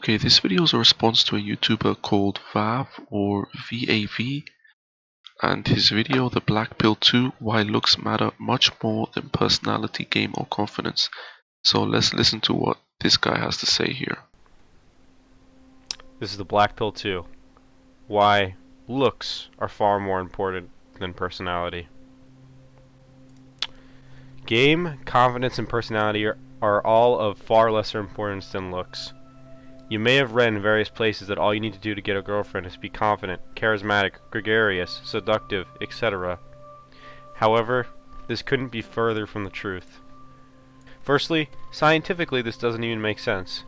Okay, this video is a response to a YouTuber called Vav or VAV and his video The Blackpill 2 Why Looks Matter Much More Than Personality, Game or Confidence. So let's listen to what this guy has to say here. This is the Blackpill 2. Why looks are far more important than personality. Game, confidence, and personality are all of far lesser importance than looks. You may have read in various places that all you need to do to get a girlfriend is to be confident, charismatic, gregarious, seductive, etc. However, this couldn't be further from the truth. Firstly, scientifically this doesn't even make sense.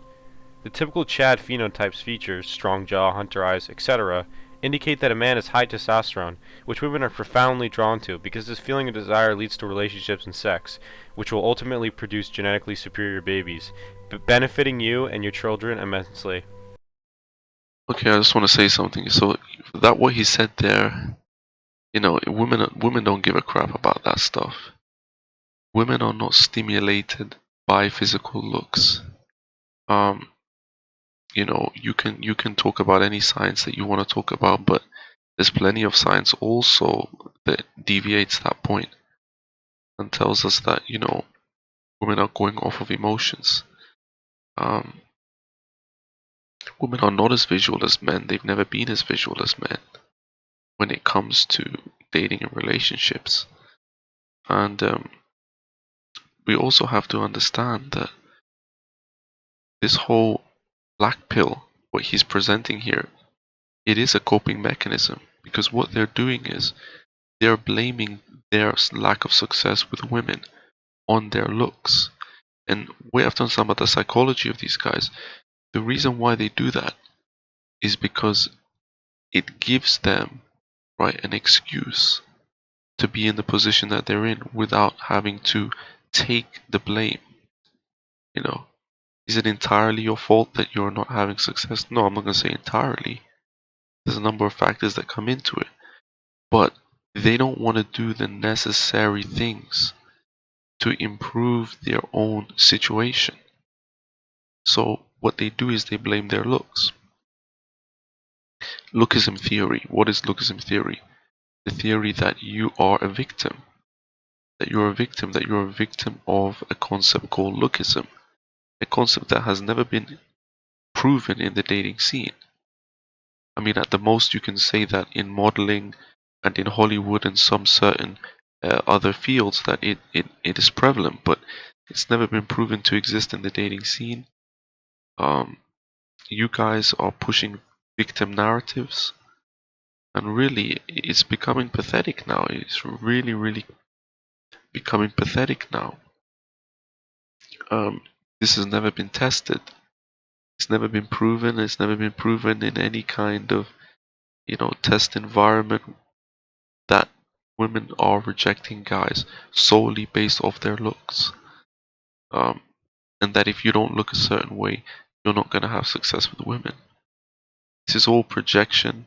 The typical Chad phenotype's features, strong jaw, hunter eyes, etc., indicate that a man has high testosterone, which women are profoundly drawn to because this feeling of desire leads to relationships and sex, which will ultimately produce genetically superior babies, benefiting you and your children immensely. Okay, I just want to say something. So that what he said there, you know, women don't give a crap about that stuff. Women are not stimulated by physical looks. You know, you can talk about any science that you want to talk about, but there's plenty of science also that deviates that point and tells us that, you know, women are going off of emotions. Women are not as visual as men. They've never been as visual as men when it comes to dating and relationships. And we also have to understand that this whole black pill, what he's presenting here, it is a coping mechanism, because what they're doing is they're blaming their lack of success with women on their looks. And we have to understand about the psychology of these guys. The reason why they do that is because it gives them, right, an excuse to be in the position that they're in without having to take the blame. You know, is it entirely your fault that you're not having success? No, I'm not going to say entirely. There's a number of factors that come into it, but they don't want to do the necessary things to improve their own situation. So what they do is they blame their looks. Lookism theory. What is lookism theory? The theory that you are a victim. That you're a victim of a concept called lookism. A concept that has never been proven in the dating scene. I mean, at the most you can say that in modeling and in Hollywood and some certain other fields that it is prevalent, but it's never been proven to exist in the dating scene. You guys are pushing victim narratives, and really it's becoming pathetic now. It's really becoming pathetic now. This has never been tested. It's never been proven. It's never been proven in any kind of, you know, test environment that women are rejecting guys solely based off their looks. And that if you don't look a certain way, you're not going to have success with women. This is all projection.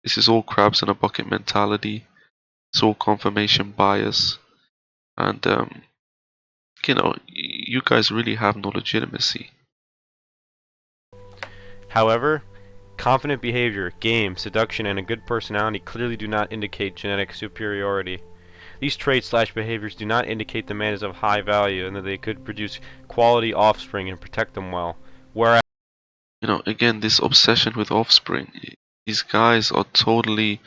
This is all crabs in a bucket mentality. It's all confirmation bias. And, you know, you guys really have no legitimacy. However, confident behavior, game, seduction, and a good personality clearly do not indicate genetic superiority. These traits/behaviors do not indicate the man is of high value and that they could produce quality offspring and protect them well. Whereas, you know, again, this obsession with offspring, these guys are totally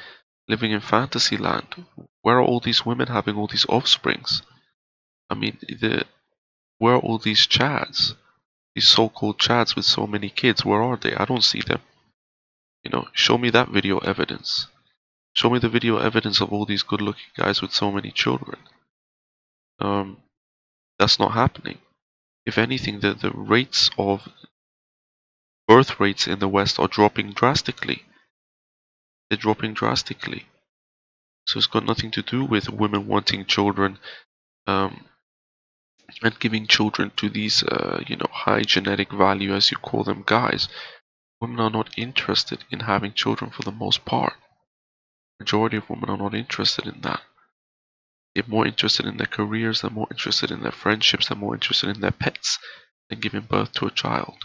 living in fantasy land. Where are all these women having all these offsprings? I mean, where are all these chads? These so-called chads with so many kids, where are they? I don't see them. You know, show me that video evidence. Show me the video evidence of all these good-looking guys with so many children. That's not happening. If anything, the rates of birth rates in the West are dropping drastically. They're dropping drastically. So it's got nothing to do with women wanting children and giving children to these, you know, high genetic value, as you call them, guys. Women are not interested in having children for the most part. Majority of women are not interested in that. They're more interested in their careers, they're more interested in their friendships, they're more interested in their pets than giving birth to a child.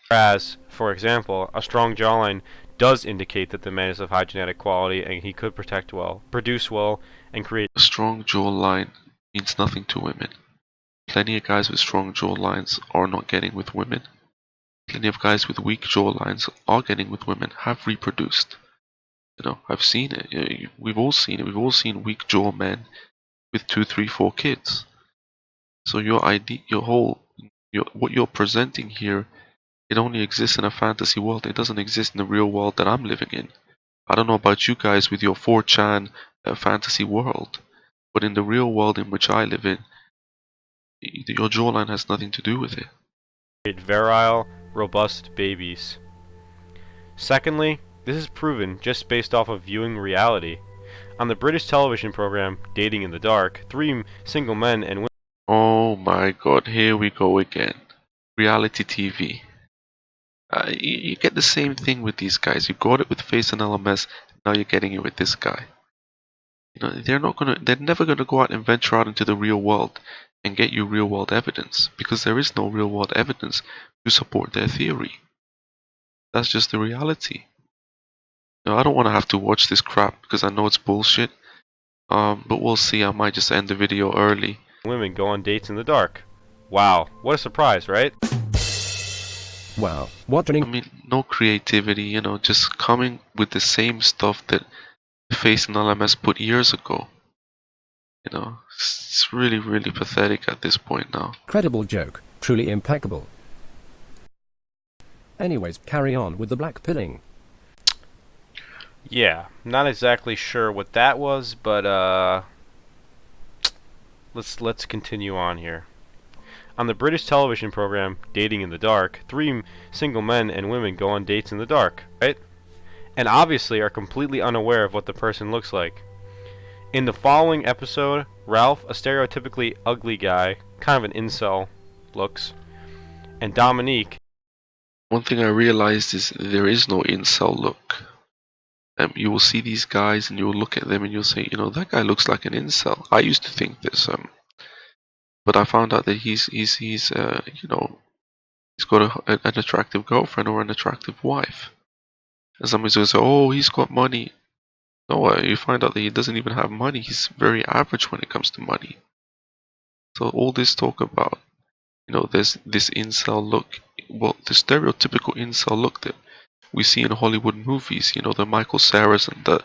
Whereas, for example, a strong jawline does indicate that the man is of high genetic quality and he could protect well, produce well, and create. A strong jawline means nothing to women. Plenty of guys with strong jawlines are not getting with women. Plenty of guys with weak jawlines are getting with women, have reproduced. You know, I've seen it. We've all seen it. We've all seen weak jaw men with 2, 3, 4 kids. So your idea, what you're presenting here, it only exists in a fantasy world. It doesn't exist in the real world that I'm living in. I don't know about you guys with your 4chan fantasy world, but in the real world in which I live in, your jawline has nothing to do with it. Virile, robust babies. Secondly, this is proven just based off of viewing reality. On the British television program Dating in the Dark, 3 single men and women. Oh my god, here we go again. Reality TV. You get the same thing with these guys. You got it with Face and LMS, now you're getting it with this guy. You know, they're never gonna go out and venture out into the real world and get you real world evidence, because there is no real world evidence to support their theory. That's just the reality. You know, I don't want to have to watch this crap because I know it's bullshit. But we'll see. I might just end the video early. Women go on dates in the dark. Wow, what a surprise, right? Wow, what an I mean, no creativity, you know, just coming with the same stuff that Face and LMS put years ago. You know, it's really, really pathetic at this point now. incredible joke, truly impeccable. Anyways, carry on with the blackpilling. Yeah, not exactly sure what that was, but let's continue on here. On the British television program Dating in the Dark, 3 single men and women go on dates in the dark, right? And obviously are completely unaware of what the person looks like. In the following episode, Ralph, a stereotypically ugly guy, kind of an incel looks, and Dominique. One thing I realized is there is no incel look. You will see these guys and you will look at them and you'll say, you know, that guy looks like an incel. I used to think this, but I found out that he's you know, he's got an attractive girlfriend or an attractive wife. And somebody's going to say, oh, he's got money. No, you find out that he doesn't even have money. He's very average when it comes to money. So all this talk about, you know, there's this incel look. Well, the stereotypical incel look that we see in Hollywood movies, you know, the Michael Cera's and the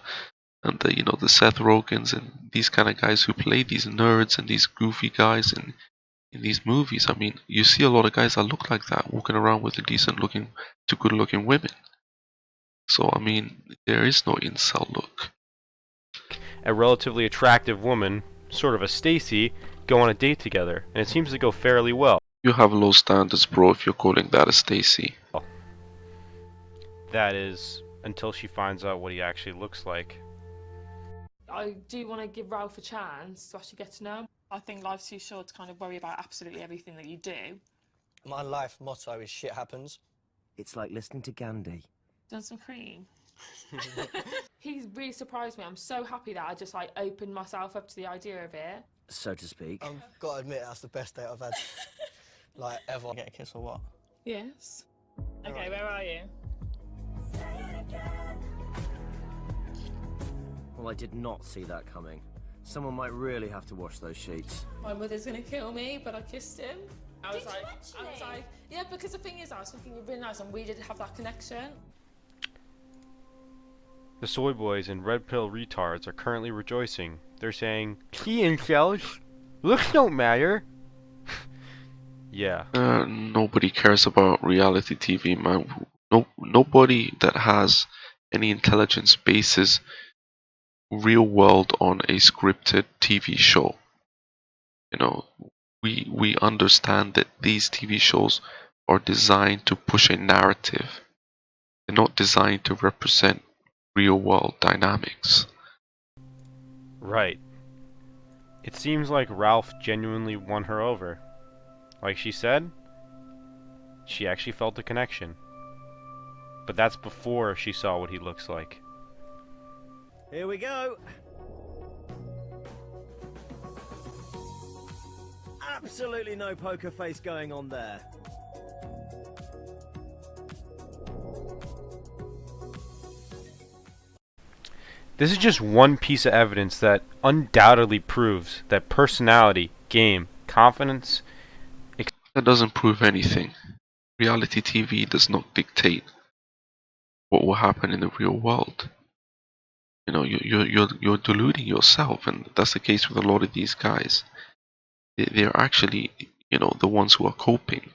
you know, the Seth Rogens and these kind of guys who play these nerds and these goofy guys in these movies. I mean, you see a lot of guys that look like that walking around with decent looking to good looking women. So I mean, there is no incel look. A relatively attractive woman, sort of a Stacy, go on a date together, and it seems to go fairly well. You have low standards, bro, if you're calling that a Stacy. That is, until she finds out what he actually looks like. I do want to give Ralph a chance to actually get to know him. I think life's too short to kind of worry about absolutely everything that you do. My life motto is shit happens. It's like listening to Gandhi. Done some cream. He's really surprised me. I'm so happy that I just like opened myself up to the idea of it. So to speak. I've got to admit, that's the best date I've had, like, ever. Get a kiss or what? Yes. Okay, where are you? Well, I did not see that coming. Someone might really have to wash those sheets. My mother's gonna kill me, but I kissed him. I was like, yeah, because the thing is, I was thinking you're really nice, and we did have that connection. The soy boys and red pill retards are currently rejoicing. They're saying, "See, incels, looks don't matter." Yeah. Nobody cares about reality TV, man. Nobody that has any intelligence bases real world on a scripted TV show. You know, we understand that these TV shows are designed to push a narrative. They're not designed to represent real world dynamics. Right. It seems like Ralph genuinely won her over. Like she said, she actually felt a connection. But that's before she saw what he looks like. Here we go. Absolutely no poker face going on there. This is just one piece of evidence that undoubtedly proves that personality, game, confidence. That doesn't prove anything. Reality TV does not dictate what will happen in the real world. You know, you're deluding yourself, and that's the case with a lot of these guys. They're actually, you know, the ones who are coping.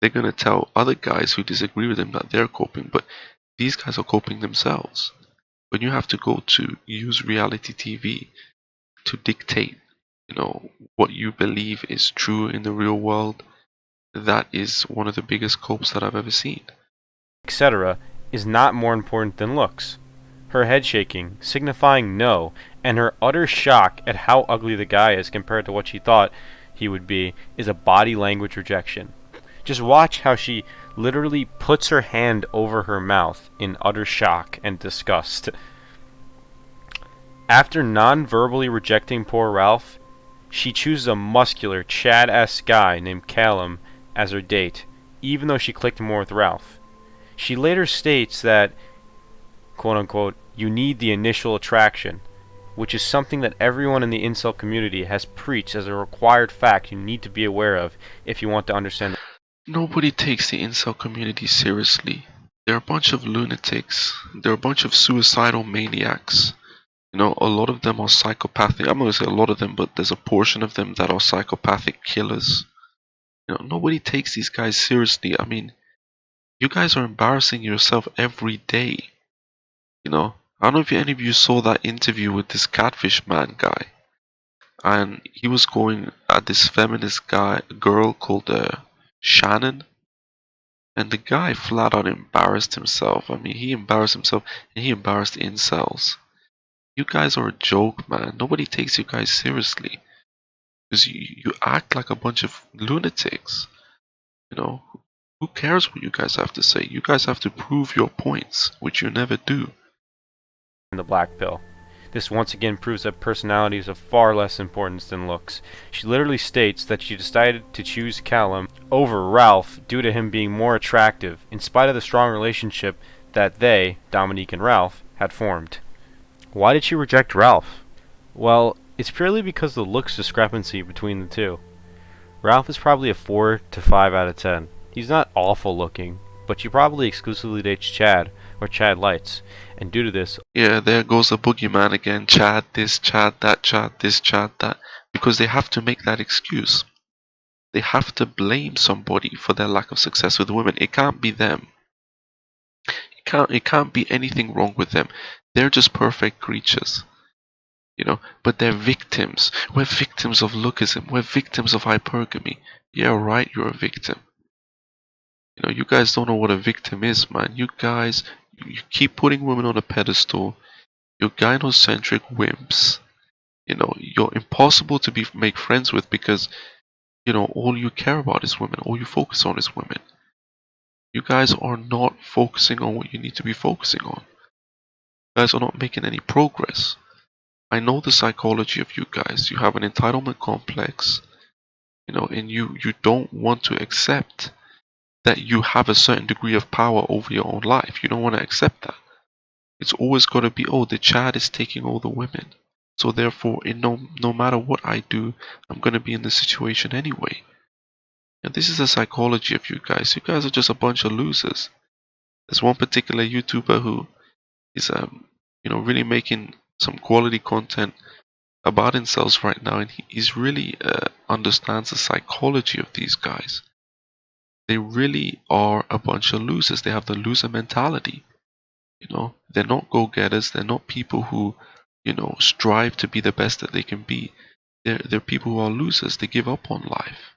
They're gonna tell other guys who disagree with them that they're coping, but these guys are coping themselves. When you have to go to use reality TV to dictate, you know, what you believe is true in the real world, that is one of the biggest copes that I've ever seen. Etc. is not more important than looks. Her head shaking, signifying no, and her utter shock at how ugly the guy is compared to what she thought he would be, is a body language rejection. Just watch how she literally puts her hand over her mouth in utter shock and disgust. After non-verbally rejecting poor Ralph, she chooses a muscular, Chad-esque guy named Callum as her date, even though she clicked more with Ralph. She later states that, quote-unquote, you need the initial attraction, which is something that everyone in the incel community has preached as a required fact you need to be aware of if you want to understand. Nobody takes the incel community seriously. They're a bunch of lunatics. They're a bunch of suicidal maniacs. You know, a lot of them are psychopathic. I'm not going to say a lot of them, but there's a portion of them that are psychopathic killers. You know, nobody takes these guys seriously. I mean, you guys are embarrassing yourself every day. You know, I don't know if any of you saw that interview with this catfish man guy. And he was going at this feminist girl called Shannon. And the guy flat out embarrassed himself. I mean, he embarrassed himself and he embarrassed incels. You guys are a joke, man. Nobody takes you guys seriously. Because you act like a bunch of lunatics. You know, who cares what you guys have to say? You guys have to prove your points, which you never do. The Blackpill. This once again proves that personality is of far less importance than looks. She literally states that she decided to choose Callum over Ralph due to him being more attractive, in spite of the strong relationship that they, Dominique and Ralph, had formed. Why did she reject Ralph? Well, it's purely because of the looks discrepancy between the two. Ralph is probably a 4 to 5 out of 10. He's not awful looking, but she probably exclusively dates Chad, or Chad Lights, and due to this... Yeah, there goes the boogeyman again. Chad this, Chad that, Chad this, Chad that. Because they have to make that excuse. They have to blame somebody for their lack of success with women. It can't be them. It can't be anything wrong with them. They're just perfect creatures. You know, but they're victims. We're victims of lookism. We're victims of hypergamy. Yeah, right, you're a victim. You know, you guys don't know what a victim is, man. You guys, you keep putting women on a pedestal. You're gynocentric wimps. You know, you're impossible to make friends with because, you know, all you care about is women. All you focus on is women. You guys are not focusing on what you need to be focusing on. You guys are not making any progress. I know the psychology of you guys. You have an entitlement complex, you know, and you don't want to accept that you have a certain degree of power over your own life. You don't want to accept that. It's always got to be, oh, the Chad is taking all the women. So therefore, no matter what I do, I'm going to be in this situation anyway. And this is the psychology of you guys. You guys are just a bunch of losers. There's one particular YouTuber who is, you know, really making some quality content about incels right now, and he's really understands the psychology of these guys. They really are a bunch of losers. They have the loser mentality. You know, they're not go-getters. They're not people who, you know, strive to be the best that they can be. They're people who are losers. They give up on life,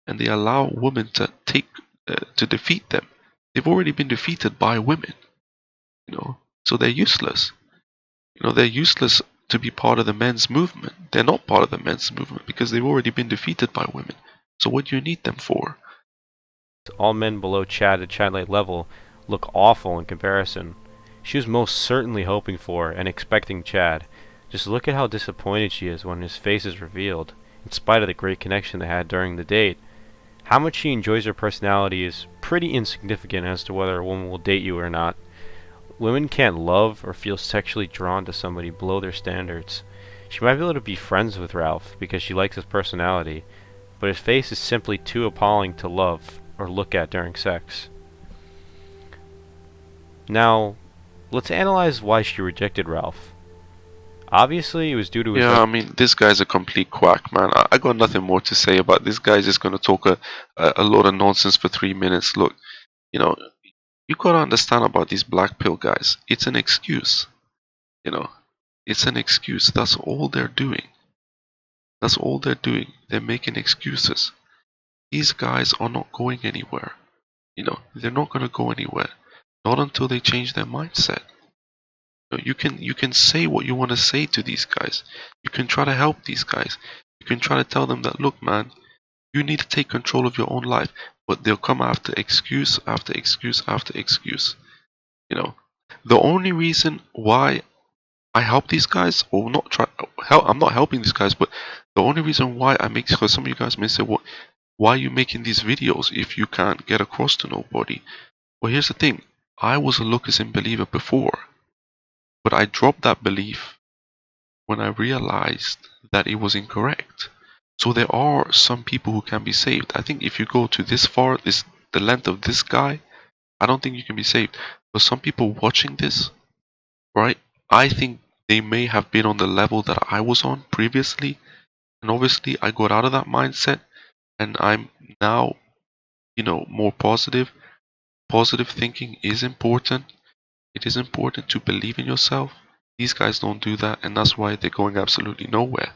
and they allow women to defeat them. They've already been defeated by women. You know, so they're useless. You know, they're useless to be part of the men's movement. They're not part of the men's movement because they've already been defeated by women. So what do you need them for? All men below Chad at Chadlight level look awful in comparison. She was most certainly hoping for and expecting Chad. Just look at how disappointed she is when his face is revealed, in spite of the great connection they had during the date. How much she enjoys her personality is pretty insignificant as to whether a woman will date you or not. Women can't love or feel sexually drawn to somebody below their standards. She might be able to be friends with Ralph because she likes his personality, but his face is simply too appalling to love or look at during sex. Now, let's analyze why she rejected Ralph. Obviously, it was due to his... Yeah, I mean, this guy's a complete quack, man. I got nothing more to say about this guy. Just gonna talk a lot of nonsense for 3 minutes. Look, you know, you gotta understand about these black pill guys. It's an excuse, you know. It's an excuse. That's all they're doing. That's all they're doing. They're making excuses. These guys are not going anywhere. You know, they're not gonna go anywhere. Not until they change their mindset. You can say what you want to say to these guys. You can try to help these guys. You can try to tell them that, look, man, you need to take control of your own life. But they'll come after excuse after excuse after excuse. You know, the only reason why I help these guys, or not try, I'm not helping these guys, but the only reason why I make, because some of you guys may say, well, why are you making these videos if you can't get across to nobody? Well, here's the thing. I was a lookers in believer before. But I dropped that belief when I realized that it was incorrect. So there are some people who can be saved. I think if you go to this far, the length of this guy, I don't think you can be saved. But some people watching this, right? I think they may have been on the level that I was on previously. And obviously I got out of that mindset and I'm now, more positive. Positive thinking is important. It is important to believe in yourself. These guys don't do that, and that's why they're going absolutely nowhere.